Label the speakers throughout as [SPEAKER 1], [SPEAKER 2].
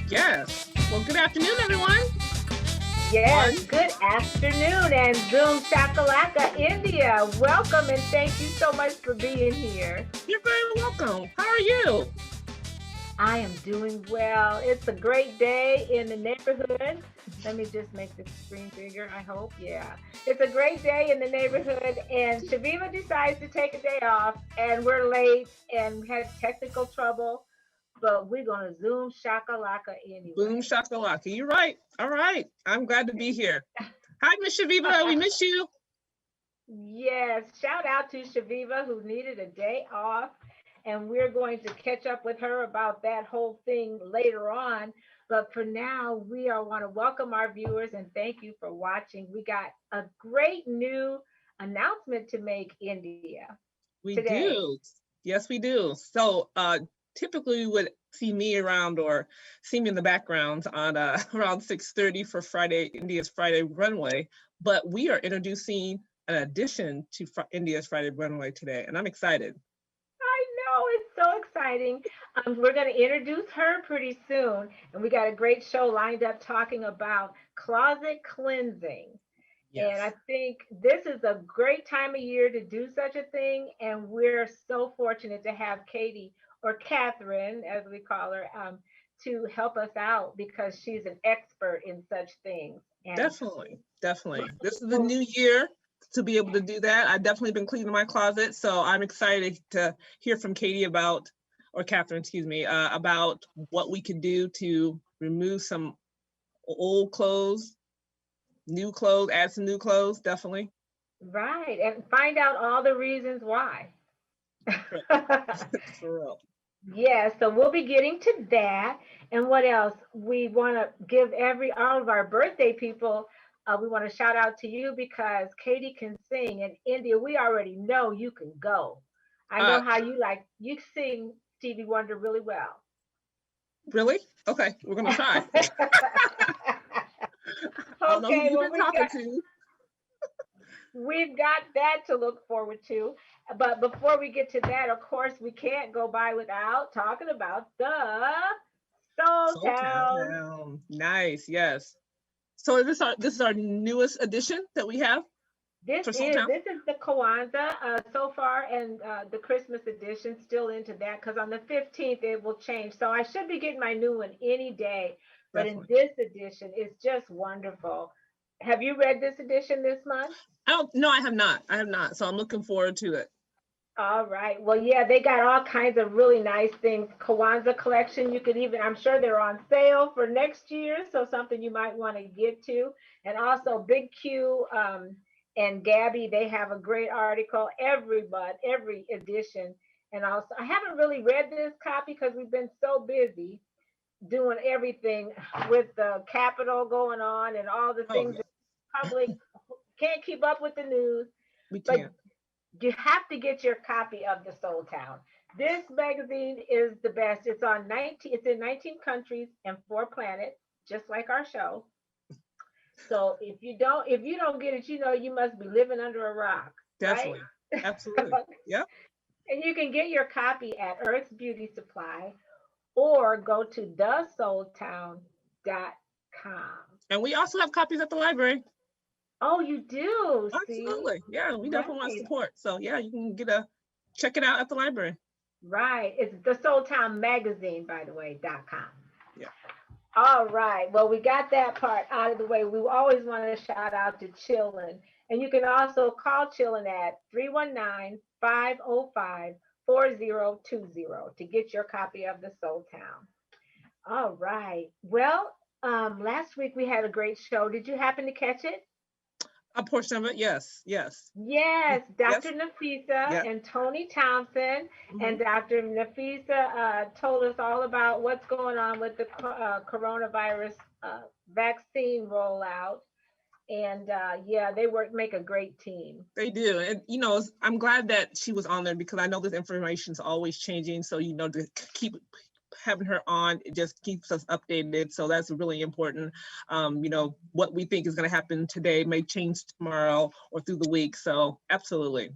[SPEAKER 1] Yes. Well, good afternoon, everyone.
[SPEAKER 2] Yes, good afternoon and Zoom Shakalaka India. Welcome and thank you so much for being here.
[SPEAKER 1] You're very welcome. How are you?
[SPEAKER 2] I am doing well. It's a great day in the neighborhood. Let me just make the screen bigger, I hope. Yeah. It's a great day in the neighborhood, and Chaveevah decides to take a day off, and we're late and we had technical trouble, but we're going to Zoom Shakalaka anyway.
[SPEAKER 1] Boom shakalaka. You're right. All right. I'm glad to be here. Hi, Miss Chaveevah. We miss you.
[SPEAKER 2] Yes, shout out to Chaveevah who needed a day off. And we're going to catch up with her about that whole thing later on. But for now, we want to welcome our viewers and thank you for watching. We got a great new announcement to make, India.
[SPEAKER 1] We
[SPEAKER 2] today.
[SPEAKER 1] do. Yes, we do. So typically you would see me around or see me in the background on around 6:30 for India's Friday Runway. But we are introducing an addition to India's Friday Runway today, and I'm excited.
[SPEAKER 2] It's so exciting. We're going to introduce her pretty soon. And we got a great show lined up talking about closet cleansing.
[SPEAKER 1] Yes.
[SPEAKER 2] And I think this is a great time of year to do such a thing. And we're so fortunate to have Katie, or Katherine, as we call her, to help us out because she's an expert in such things. And
[SPEAKER 1] definitely. This is the new year to be able to do that. I've definitely been cleaning my closet, so I'm excited to hear from Katie about, or Katherine, excuse me, about what we can do to remove some old clothes, new clothes, add some new clothes, definitely.
[SPEAKER 2] Right, and find out all the reasons why.
[SPEAKER 1] For real.
[SPEAKER 2] Yeah, so we'll be getting to that. And what else? We want to give all of our birthday people, we want to shout out to you because Katie can sing. And India, we already know you can go. I know how you sing Stevie Wonder really well.
[SPEAKER 1] Really? Okay, we're going to try. I don't know who you've been talking to.
[SPEAKER 2] We've got that to look forward to. But before we get to that, of course, we can't go by without talking about the Soul Town.
[SPEAKER 1] Nice, yes. So this is our newest edition that we have.
[SPEAKER 2] This is the Kwanzaa so far, and the Christmas edition still into that because on the 15th it will change. So I should be getting my new one any day. But in this edition, it's just wonderful. Have you read this edition this month?
[SPEAKER 1] No, I have not. So I'm looking forward to it.
[SPEAKER 2] All right. Well, yeah, they got all kinds of really nice things. Kwanzaa collection. You could even, I'm sure they're on sale for next year. So something you might want to get to. And also Big Q and Gabby, they have a great article every edition. And also, I haven't really read this copy because we've been so busy doing everything with the Capitol going on and all the things that the public can't keep up with the news.
[SPEAKER 1] We can't.
[SPEAKER 2] You have to get your copy of the Soul Town. This magazine is the best. It's in 19 countries and 4 planets, just like our show. So if you don't get it, you must be living under a rock.
[SPEAKER 1] Definitely. Right? Absolutely. Yep.
[SPEAKER 2] And you can get your copy at Earth's Beauty Supply or go to thesoultown.com.
[SPEAKER 1] And we also have copies at the library.
[SPEAKER 2] Oh, you do?
[SPEAKER 1] Absolutely. See? Yeah, we definitely want support. So yeah, you can check it out at the library.
[SPEAKER 2] Right. It's the Soul Town Magazine, by the way, .com.
[SPEAKER 1] Yeah.
[SPEAKER 2] All right. Well, we got that part out of the way. We always want to shout out to Chillin. And you can also call Chillin at 319-505-4020 to get your copy of the Soul Town. All right. Well, last week we had a great show. Did you happen to catch it?
[SPEAKER 1] A portion of it, yes.
[SPEAKER 2] Dr. Nafisa and Tony Thompson, and Dr. Nafisa told us all about what's going on with the coronavirus vaccine rollout. And they make a great team.
[SPEAKER 1] They do. And, I'm glad that she was on there because I know this information is always changing. So, to keep having her on, it just keeps us updated. So that's really important. What we think is going to happen today may change tomorrow or through the week. So absolutely.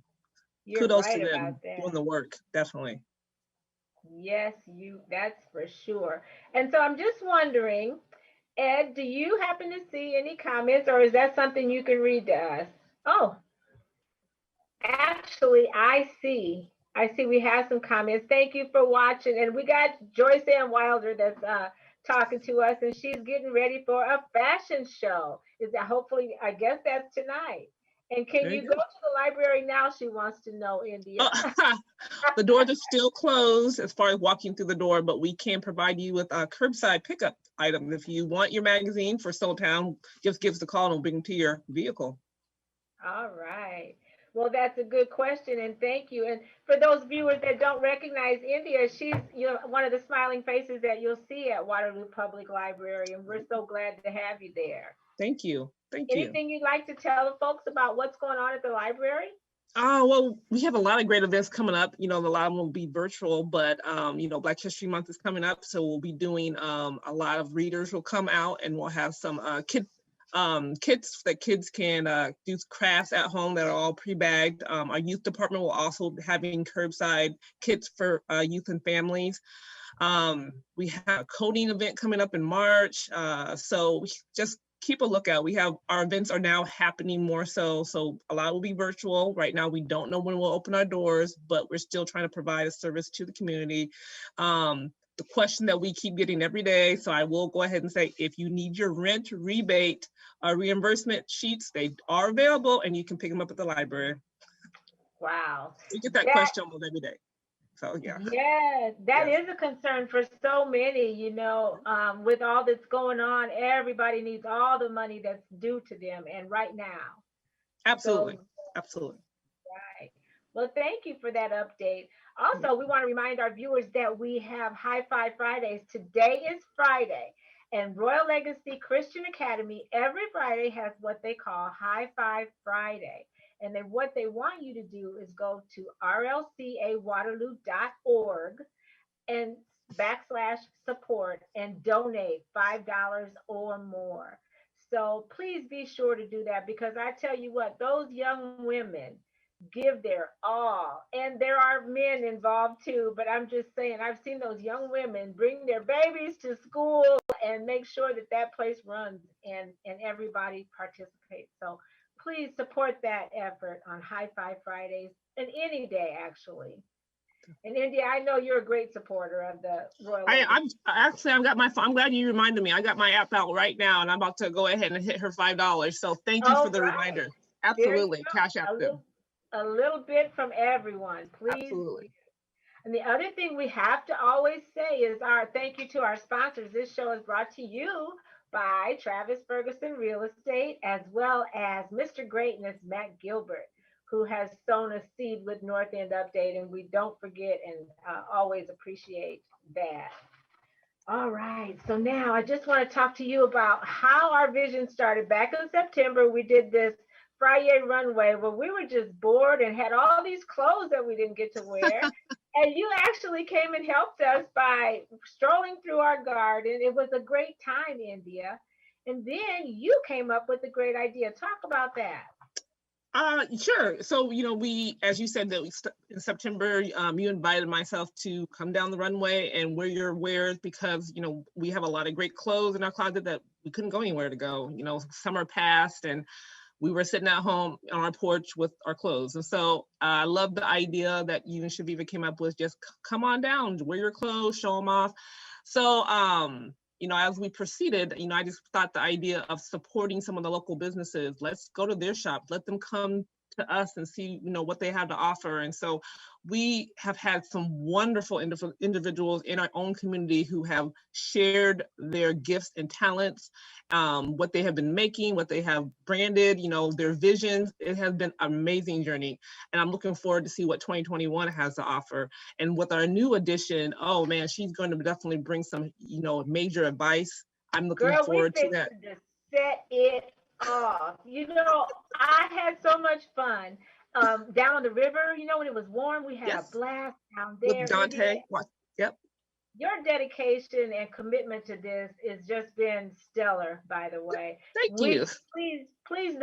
[SPEAKER 2] You're
[SPEAKER 1] kudos
[SPEAKER 2] right
[SPEAKER 1] to them
[SPEAKER 2] about that.
[SPEAKER 1] doing the work, definitely.
[SPEAKER 2] Yes, that's for sure. And so I'm just wondering, Ed, do you happen to see any comments, or is that something you can read to us? Oh, actually, I see we have some comments. Thank you for watching. And we got Joyce Ann Wilder that's talking to us, and she's getting ready for a fashion show. Is that hopefully, I guess that's tonight. And can
[SPEAKER 1] Very
[SPEAKER 2] you
[SPEAKER 1] good.
[SPEAKER 2] go to the library now? She wants to know, India.
[SPEAKER 1] Oh, the doors are still closed as far as walking through the door, but we can provide you with a curbside pickup item. If you want your magazine for Soultown, just give us a call and we'll bring them to your vehicle.
[SPEAKER 2] All right. Well, that's a good question, and thank you. And for those viewers that don't recognize India, she's one of the smiling faces that you'll see at Waterloo Public Library, and we're so glad to have you there.
[SPEAKER 1] Thank you. Thank you.
[SPEAKER 2] Anything you'd like to tell the folks about what's going on at the library?
[SPEAKER 1] Well, we have a lot of great events coming up. A lot of them will be virtual, but Black History Month is coming up, so we'll be doing a lot of readers will come out, and we'll have some kits that kids can do crafts at home that are all pre-bagged. Our youth department will also be having curbside kits for youth and families. We have a coding event coming up in March, so just keep a lookout. Our events are now happening more so a lot will be virtual. Right now, we don't know when we'll open our doors, but we're still trying to provide a service to the community. The question that we keep getting every day, so I will go ahead and say, if you need your rent rebate reimbursement sheets, they are available and you can pick them up at the library.
[SPEAKER 2] Wow.
[SPEAKER 1] We get that question almost every day. So yeah.
[SPEAKER 2] Yes, that is a concern for so many, with all that's going on, everybody needs all the money that's due to them, and right now.
[SPEAKER 1] Absolutely.
[SPEAKER 2] So,
[SPEAKER 1] absolutely.
[SPEAKER 2] Right. Well, thank you for that update. Also, we want to remind our viewers that we have High Five Fridays. Today is Friday, and Royal Legacy Christian Academy every Friday has what they call High Five Friday. And then what they want you to do is go to rlcawaterloo.org and /support and donate $5 or more. So please be sure to do that, because I tell you what, those young women give their all. And there are men involved too, but I'm just saying, I've seen those young women bring their babies to school and make sure that that place runs and everybody participates. So please support that effort on High Five Fridays and any day, actually. And India, I know you're a great supporter of the Royal.
[SPEAKER 1] I'm glad you reminded me. I got my app out right now, and I'm about to go ahead and hit her $5. So thank you for the reminder. Absolutely, cash app them.
[SPEAKER 2] A little bit from everyone, please.
[SPEAKER 1] Absolutely.
[SPEAKER 2] And the other thing we have to always say is our thank you to our sponsors. This show is brought to you by Travis Ferguson Real Estate, as well as Mr. Greatness, Matt Gilbert, who has sown a seed with North End Update, and we don't forget and always appreciate that. All right, so now I just want to talk to you about how our vision started. Back in September, we did this FRI-YAY runway where we were just bored and had all these clothes that we didn't get to wear. And you actually came and helped us by strolling through our garden. It was a great time, India. And then you came up with a great idea. Talk about that.
[SPEAKER 1] Sure. So, we, as you said, that in September, you invited myself to come down the runway and wear your wares because, we have a lot of great clothes in our closet that we couldn't go anywhere to go. Summer passed and we were sitting at home on our porch with our clothes. And so I love the idea that you and Chaveevah came up with, just come on down, wear your clothes, show them off. So, as we proceeded, I just thought the idea of supporting some of the local businesses, let's go to their shop, let them come to us and see, what they have to offer. And so we have had some wonderful individuals in our own community who have shared their gifts and talents, what they have been making, what they have branded, their visions. It has been an amazing journey. And I'm looking forward to see what 2021 has to offer. And with our new addition, oh man, she's going to definitely bring some, major advice. I'm looking forward to that.
[SPEAKER 2] To set it off. I had so much fun down on the river. When it was warm, we had a blast down there.
[SPEAKER 1] With Dante. Yep.
[SPEAKER 2] Your dedication and commitment to this has just been stellar, by the way.
[SPEAKER 1] Thank you.
[SPEAKER 2] Please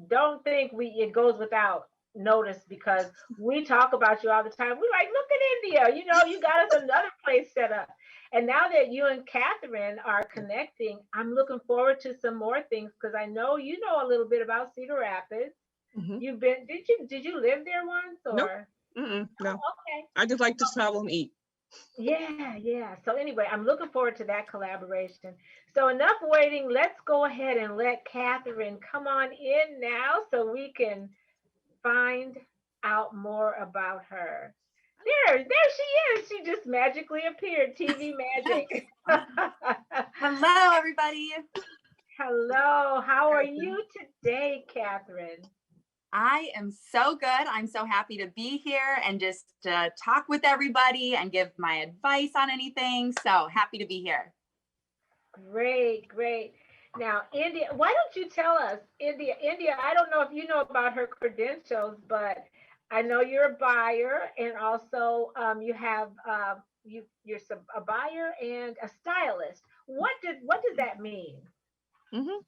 [SPEAKER 2] don't think it goes without noticed because we talk about you all the time. We're like, look at India, you know, you got us another place set up. And now that you and Katherine are connecting, I'm looking forward to some more things because I know you know a little bit about Cedar Rapids.
[SPEAKER 1] Mm-hmm.
[SPEAKER 2] You've been, did you live there once
[SPEAKER 1] Nope.
[SPEAKER 2] or?
[SPEAKER 1] No.
[SPEAKER 2] Okay.
[SPEAKER 1] I just like to travel and eat.
[SPEAKER 2] Yeah, yeah. So anyway, I'm looking forward to that collaboration. So enough waiting. Let's go ahead and let Katherine come on in now so we can find out more about her. There she is. She just magically appeared. TV magic.
[SPEAKER 3] Hello, everybody.
[SPEAKER 2] Hello. How are you today, Katherine?
[SPEAKER 3] I am so good. I'm so happy to be here and just talk with everybody and give my advice on anything. So happy to be here.
[SPEAKER 2] Great, great. Now, India, why don't you tell us, India, I don't know if you know about her credentials, but I know you're a buyer and also you have you're a buyer and a stylist. What does that mean?
[SPEAKER 1] Mm-hmm.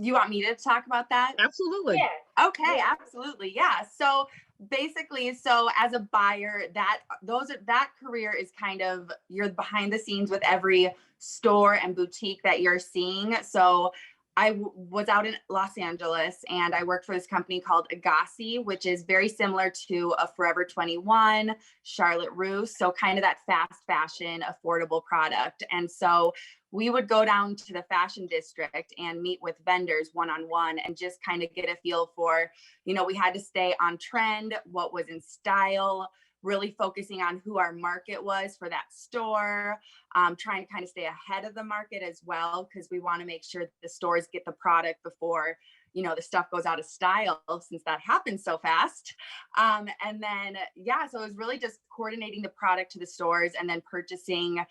[SPEAKER 3] You want me to talk about that?
[SPEAKER 1] Absolutely.
[SPEAKER 2] Yes.
[SPEAKER 3] Okay,
[SPEAKER 2] Yeah.
[SPEAKER 3] absolutely. Yeah. So basically, so as a buyer, that career is kind of, you're behind the scenes with every store and boutique that you're seeing. So I was out in Los Angeles and I worked for this company called Agassi, which is very similar to a Forever 21, Charlotte Russe. So kind of that fast fashion, affordable product. And so we would go down to the fashion district and meet with vendors one-on-one and just kind of get a feel for, you know, we had to stay on trend, what was in style, really focusing on who our market was for that store, trying to kind of stay ahead of the market as well, because we want to make sure that the stores get the product before, you know, the stuff goes out of style, since that happens so fast. And then, yeah, so it was really just coordinating the product to the stores and then purchasing.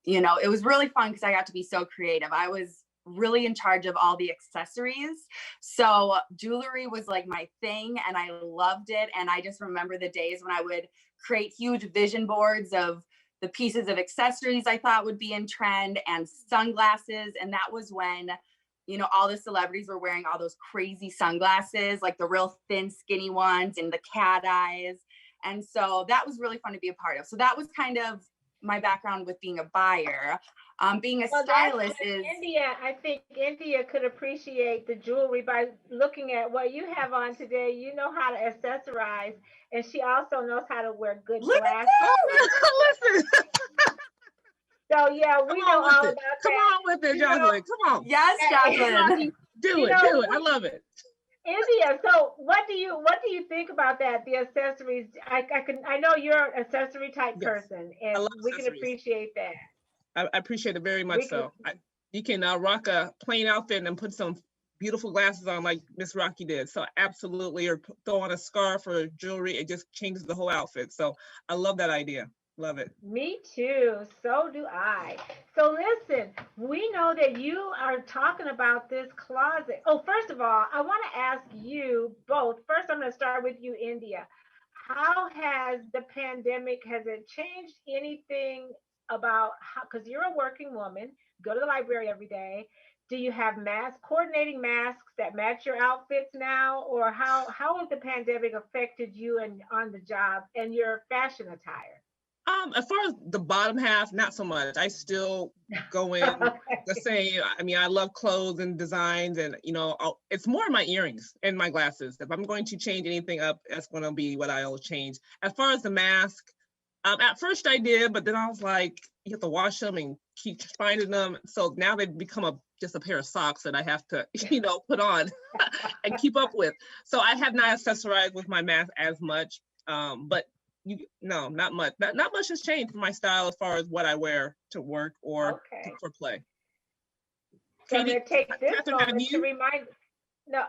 [SPEAKER 3] You know, it was really fun because I got to be so creative. I was really in charge of all the accessories. So jewelry was like my thing and I loved it. And I just remember the days when I would create huge vision boards of the pieces of accessories I thought would be in trend and sunglasses. And that was when, you know, all the celebrities were wearing all those crazy sunglasses, like the real thin, skinny ones and the cat eyes. And so that was really fun to be a part of. So that was kind of my background with being a buyer. Being a stylist is
[SPEAKER 2] India. I think India could appreciate the jewelry by looking at what you have on today. You know how to accessorize, and she also knows how to wear good glasses.
[SPEAKER 1] Listen.
[SPEAKER 2] So yeah, we know all about that.
[SPEAKER 1] Come on with it, Jocelyn. Come on.
[SPEAKER 3] Yes, Jocelyn.
[SPEAKER 1] Do it. I love it.
[SPEAKER 2] India, so what do you think about that? The accessories. I know you're an accessory type person, and we can appreciate that.
[SPEAKER 1] I appreciate it very much. You can rock a plain outfit and put some beautiful glasses on like Miss Rocki did. So absolutely, or throw on a scarf or jewelry. It just changes the whole outfit. So I love that idea. Love it.
[SPEAKER 2] Me too. So do I. So listen, we know that you are talking about this closet. Oh, first of all, I want to ask you both. First, I'm going to start with you, India. How has the pandemic, has it changed anything about how, because you're a working woman, go to the library every day. Do you have coordinating masks that match your outfits now? Or how has the pandemic affected you and on the job and your fashion attire?
[SPEAKER 1] As far as the bottom half, not so much. I still go in the same. I mean, I love clothes and designs, and you know, it's more my earrings and my glasses. If I'm going to change anything up, that's going to be what I'll change. As far as the mask, at first I did, but then I was like, you have to wash them and keep finding them. So now they've become just a pair of socks that I have to, you know, put on and keep up with. So I have not accessorized with my mask as much, but. Not much. Not much has changed for my style as far as what I wear to work or for play.
[SPEAKER 2] So I'm going to take this moment to remind. I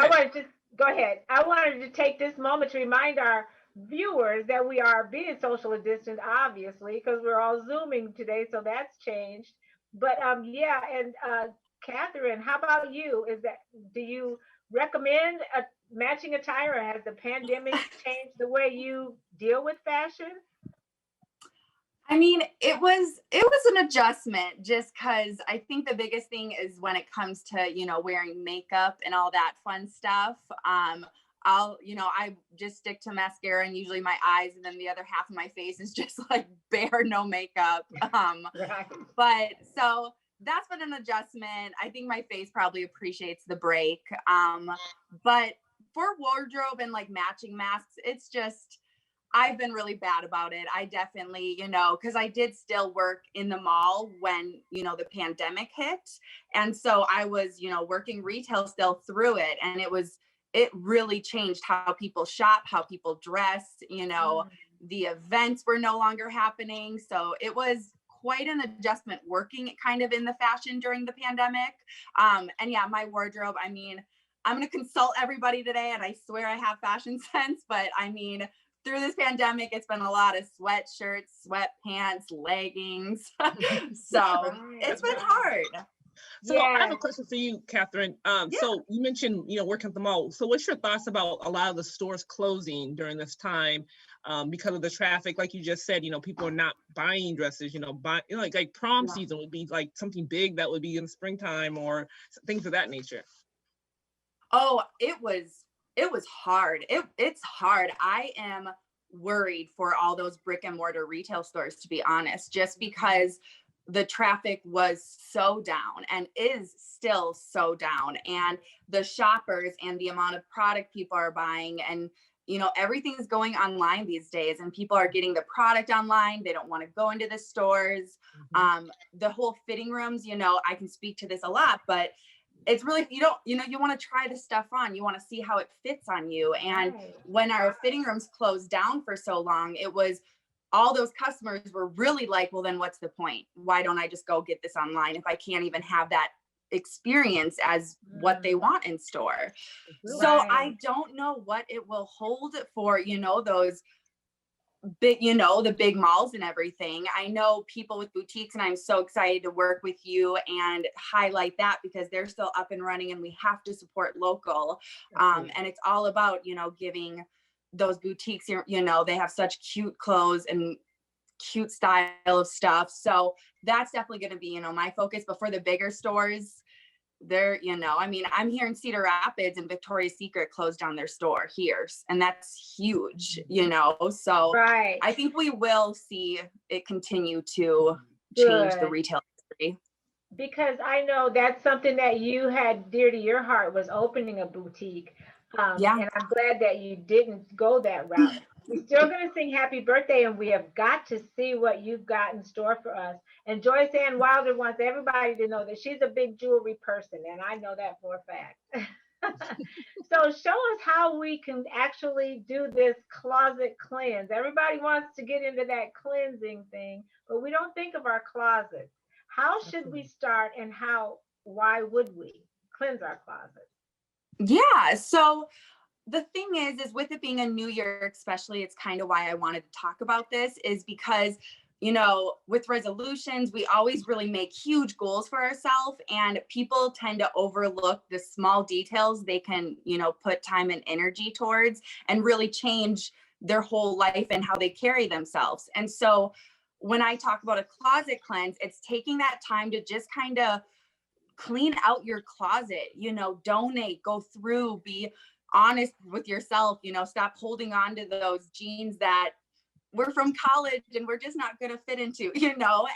[SPEAKER 2] wanted to go ahead. I wanted to take this moment to remind our viewers that we are being socially distant, obviously, because we're all Zooming today. So that's changed. But yeah, and Katherine, how about you? Do you recommend a matching attire, or has the pandemic changed the way you deal with fashion?
[SPEAKER 3] I mean, it was an adjustment just because I think the biggest thing is when it comes to, wearing makeup and all that fun stuff. I just stick to mascara and usually my eyes, and then the other half of my face is just like bare, no makeup.
[SPEAKER 2] Right.
[SPEAKER 3] But so that's been an adjustment. I think my face probably appreciates the break. But for wardrobe and like matching masks, it's just, I've been really bad about it. I definitely, because I did still work in the mall when, the pandemic hit. And so I was, working retail still through it. And it really changed how people shop, how people dress, the events were no longer happening. So it was quite an adjustment working kind of in the fashion during the pandemic. And yeah, my wardrobe, I mean, I'm going to consult everybody today and I swear I have fashion sense, but I mean, through this pandemic, it's been a lot of sweatshirts, sweatpants, leggings. So it's been hard.
[SPEAKER 1] So I have a question for you, Katherine. So you mentioned, working at the mall. So what's your thoughts about a lot of the stores closing during this time because of the traffic? Like you just said, people are not buying dresses, like prom season would be like something big that would be in the springtime or things of that nature.
[SPEAKER 3] Oh, it was hard. It's hard. I am worried for all those brick and mortar retail stores, to be honest, just because the traffic was so down and is still so down, and the shoppers and the amount of product people are buying, and everything's going online these days, and people are getting the product online. They don't want to go into the stores. The whole fitting rooms, I can speak to this a lot, but it's really, you want to try the stuff on, you want to see how it fits on you. And when our fitting rooms closed down for so long, it was all those customers were really like, well, then what's the point? Why don't I just go get this online if I can't even have that experience as what they want in store? So I don't know what it will hold for, those big, the big malls and everything. I know people with boutiques, and I'm so excited to work with you and highlight that because they're still up and running and we have to support local. And it's all about, giving those boutiques, they have such cute clothes and cute style of stuff. So that's definitely going to be, my focus. But for the bigger stores, they're, I'm here in Cedar Rapids and Victoria's Secret closed down their store here. And that's huge, so I think we will see it continue to change the retail industry.
[SPEAKER 2] Because I know that's something that you had dear to your heart, was opening a boutique. And I'm glad that you didn't go that route. We're still going to sing happy birthday, and we have got to see what you've got in store for us. And Joyce Ann Wilder wants everybody to know that she's a big jewelry person, and I know that for a fact. So show us how we can actually do this closet cleanse. Everybody wants to get into that cleansing thing, but we don't think of our closets. How should we start, and why would we cleanse our closet?
[SPEAKER 3] Yeah, so the thing is with it being a new year, especially, it's kind of why I wanted to talk about this, is because, with resolutions, we always really make huge goals for ourselves, and people tend to overlook the small details they can, put time and energy towards and really change their whole life and how they carry themselves. And so when I talk about a closet cleanse, it's taking that time to just kind of clean out your closet, donate, go through, be honest with yourself, stop holding on to those jeans that were from college and we're just not going to fit into,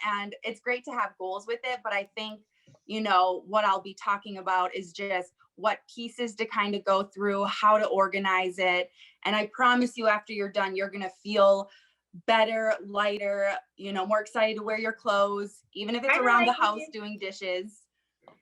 [SPEAKER 3] and it's great to have goals with it. But I think, what I'll be talking about is just what pieces to kind of go through, how to organize it. And I promise you, after you're done, you're going to feel better, lighter, more excited to wear your clothes, even if it's around the house doing dishes.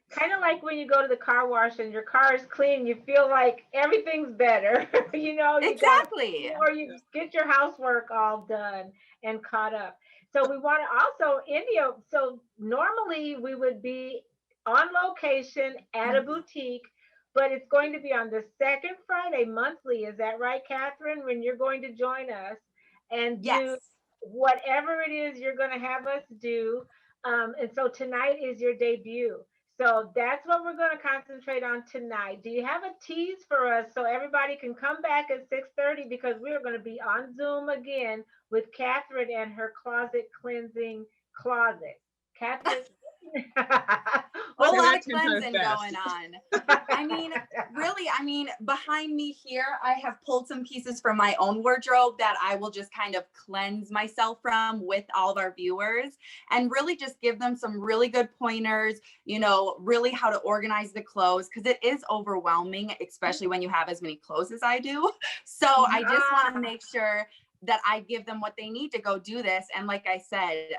[SPEAKER 2] Kind of like when you go to the car wash and your car is clean, you feel like everything's better,
[SPEAKER 3] Exactly.
[SPEAKER 2] Or you get your housework all done and caught up. So we want to also, India, so normally we would be on location at a boutique, but it's going to be on the second Friday monthly. Is that right, Katherine, when you're going to join us and do whatever it is you're going to have us do? And so tonight is your debut. So that's what we're going to concentrate on tonight. Do you have a tease for us so everybody can come back at 6:30, because we're going to be on Zoom again with Katherine and her closet cleansing closet. Katherine.
[SPEAKER 3] A lot of cleansing going on. I mean, behind me here, I have pulled some pieces from my own wardrobe that I will just kind of cleanse myself from with all of our viewers, and really just give them some really good pointers, you know, really how to organize the clothes, because it is overwhelming, especially when you have as many clothes as I do. So I just want to make sure that I give them what they need to go do this. And like I said,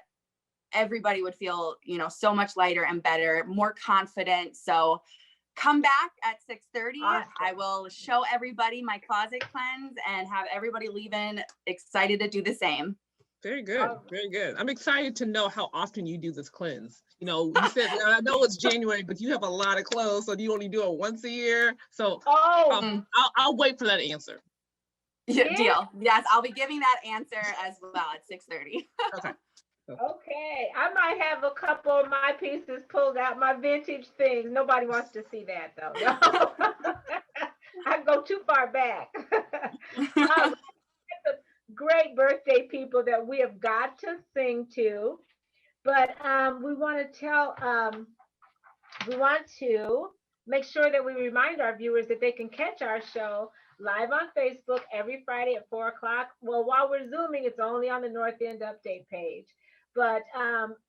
[SPEAKER 3] everybody would feel, you know, so much lighter and better, more confident. So come back at 6:30.
[SPEAKER 2] Awesome.
[SPEAKER 3] I will show everybody my closet cleanse and have everybody leaving excited to do the same.
[SPEAKER 1] Very good. Very good. I'm excited to know how often you do this cleanse. You know, you said, I know it's January, but you have a lot of clothes, so you only do it once a year. So I'll wait for that answer.
[SPEAKER 3] Yeah, deal. Yes, I'll be giving that answer as well at 6:30.
[SPEAKER 1] Okay.
[SPEAKER 2] Okay, I might have a couple of my pieces pulled out, my vintage things. Nobody wants to see that though. No. I go too far back. Great birthday people that we have got to sing to, but we want to make sure that we remind our viewers that they can catch our show live on Facebook every Friday at 4 o'clock. Well, while we're Zooming, it's only on the North End update page. But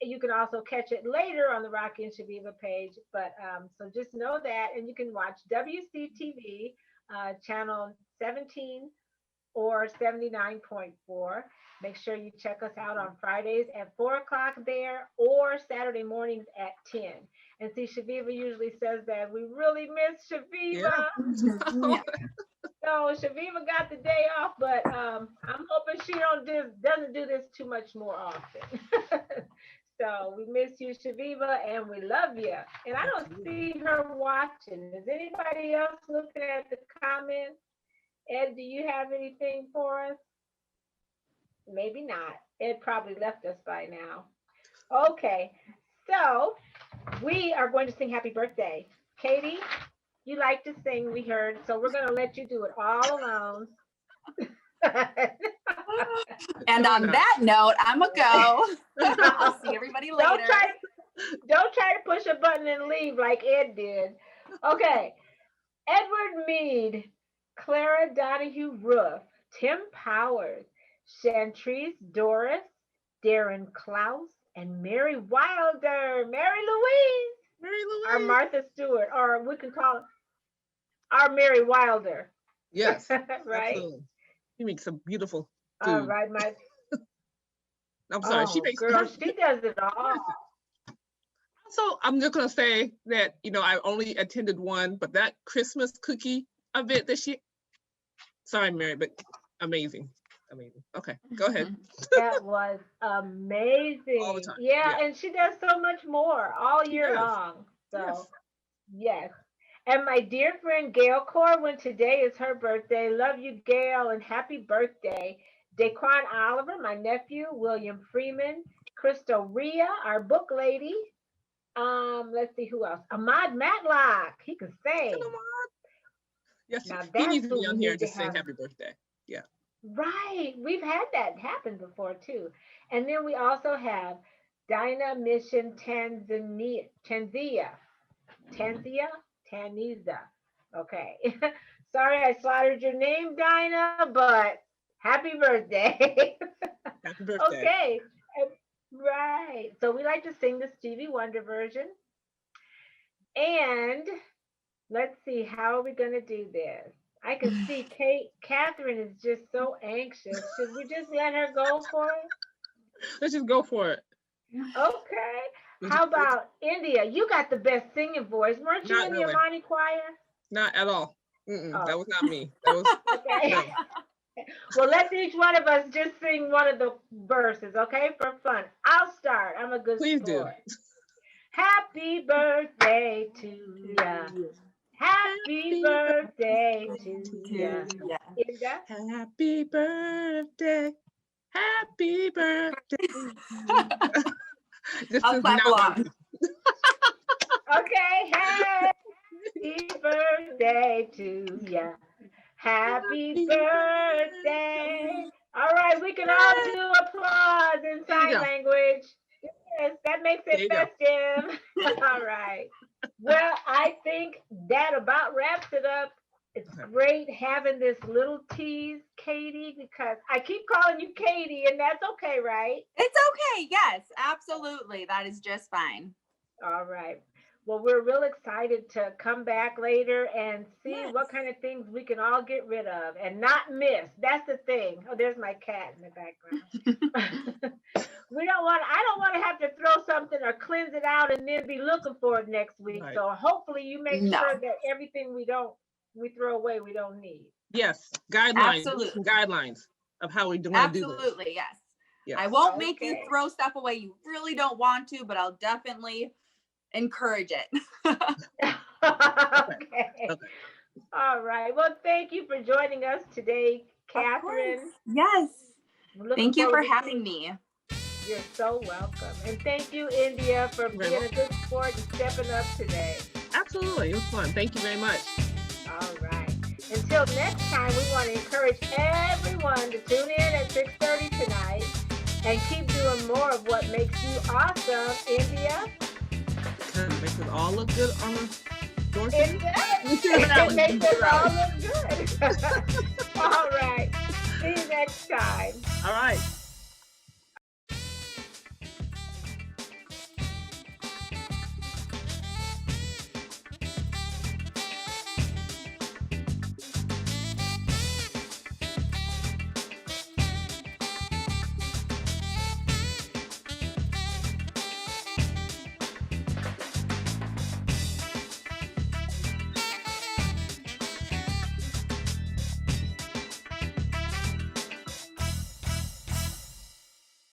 [SPEAKER 2] you can also catch it later on the Rocki and Chaveevah page. But so just know that, and you can watch WCTV channel 17 or 79.4. Make sure you check us out on Fridays at 4 o'clock there, or Saturday mornings at 10. And see, Chaveevah usually says that we really miss Chaveevah.
[SPEAKER 3] Yeah.
[SPEAKER 2] So Chaveevah got the day off, but I'm hoping she doesn't do this too much more often. So we miss you, Chaveevah, and we love you. And I don't see her watching. Is anybody else looking at the comments? Ed, do you have anything for us? Maybe not. Ed probably left us by now. Okay, so we are going to sing happy birthday. Katie, you like to sing, we heard, so we're going to let you do it all alone.
[SPEAKER 3] And on that note, I'm a go. I'll see everybody later.
[SPEAKER 2] Don't try to push a button and leave like Ed did. Okay. Edward Mead, Clara Donahue Roof, Tim Powers, Chantrice Doris, Darren Klaus, and Mary Wilder. Mary Louise. Our Martha Stewart, or we can call it our Mary Wilder.
[SPEAKER 1] Yes.
[SPEAKER 2] Right.
[SPEAKER 1] Absolutely. She makes some beautiful food.
[SPEAKER 2] All right,
[SPEAKER 1] I'm sorry. She makes.
[SPEAKER 2] Girl, she does it all.
[SPEAKER 1] So I'm just gonna say that, you know, I only attended one, but that Christmas cookie event that sorry, Mary, but amazing. Okay, go ahead.
[SPEAKER 2] That was amazing.
[SPEAKER 1] All the time.
[SPEAKER 2] Yeah, and she does so much more all year long. So yes. And my dear friend Gail Corwin, today is her birthday. Love you, Gail, and happy birthday. Daquan Oliver, my nephew, William Freeman, Crystal Rhea, our book lady. Let's see who else. Ahmad Matlock, he can sing.
[SPEAKER 1] Yes,
[SPEAKER 2] now
[SPEAKER 1] he needs to be on here to sing happy birthday. Yeah.
[SPEAKER 2] Right, we've had that happen before too. And then we also have Dinah Mission Tanzania. Okay. Sorry I slaughtered your name, Dinah, but happy birthday.
[SPEAKER 1] Happy birthday.
[SPEAKER 2] Okay. Right. So we like to sing the Stevie Wonder version. And let's see, how are we going to do this? I can see Katherine is just so anxious. Should we just let her go for it?
[SPEAKER 1] Let's just go for it.
[SPEAKER 2] Okay. How about India? You got the best singing voice. Weren't you in the Imani choir?
[SPEAKER 1] Not at all. That was not me. That was
[SPEAKER 2] okay. No. Well, let's each one of us just sing one of the verses, okay, for fun. I'll start. I'm a good
[SPEAKER 1] Please
[SPEAKER 2] sport.
[SPEAKER 1] Do.
[SPEAKER 2] Happy birthday to ya. Happy birthday to ya. Inda?
[SPEAKER 1] Happy birthday. Happy birthday.
[SPEAKER 3] I'll clap along.
[SPEAKER 2] Okay, happy birthday to ya. Happy birthday. All right, we can all do applause in
[SPEAKER 1] There you
[SPEAKER 2] sign
[SPEAKER 1] go.
[SPEAKER 2] language. Yes, that makes
[SPEAKER 1] There
[SPEAKER 2] it
[SPEAKER 1] you go.
[SPEAKER 2] festive. All right. Well, I think that about wraps it up. It's great having this little tease, Katie, because I keep calling you Katie, and that's okay, right?
[SPEAKER 3] It's okay. Yes, absolutely. That is just fine.
[SPEAKER 2] All right. Well, we're real excited to come back later and see
[SPEAKER 3] Yes.
[SPEAKER 2] what kind of things we can all get rid of and not miss. That's the thing. Oh, there's my cat in the background. I don't want to have to throw something or cleanse it out and then be looking for it next week.
[SPEAKER 1] Right.
[SPEAKER 2] So hopefully you make
[SPEAKER 3] No.
[SPEAKER 2] sure that everything we throw away, we don't need.
[SPEAKER 1] Yes, guidelines,
[SPEAKER 3] Absolutely.
[SPEAKER 1] some guidelines of how we want to do this.
[SPEAKER 3] Absolutely, yes.
[SPEAKER 1] Yes.
[SPEAKER 3] I won't make you
[SPEAKER 2] Okay.
[SPEAKER 3] throw stuff away you really don't want to, but I'll definitely encourage it.
[SPEAKER 2] Okay.
[SPEAKER 1] Okay.
[SPEAKER 2] All right. Well, thank you for joining us today,
[SPEAKER 3] Of course.
[SPEAKER 2] Catherine.
[SPEAKER 3] Yes.
[SPEAKER 2] We're looking
[SPEAKER 3] Thank you for
[SPEAKER 2] forward to
[SPEAKER 3] having me.
[SPEAKER 2] You're so welcome. And thank you, India, for
[SPEAKER 1] Very
[SPEAKER 2] being a good sport and stepping up today.
[SPEAKER 1] Absolutely, it was fun. Thank you very much.
[SPEAKER 2] All right. Until next time, we want to encourage everyone to tune in at 6:30 tonight and keep doing more of what makes you awesome, India.
[SPEAKER 1] Kind of makes us all look good on the doorstep.
[SPEAKER 2] It does. It makes us all look good. All right. See you next time.
[SPEAKER 1] All right.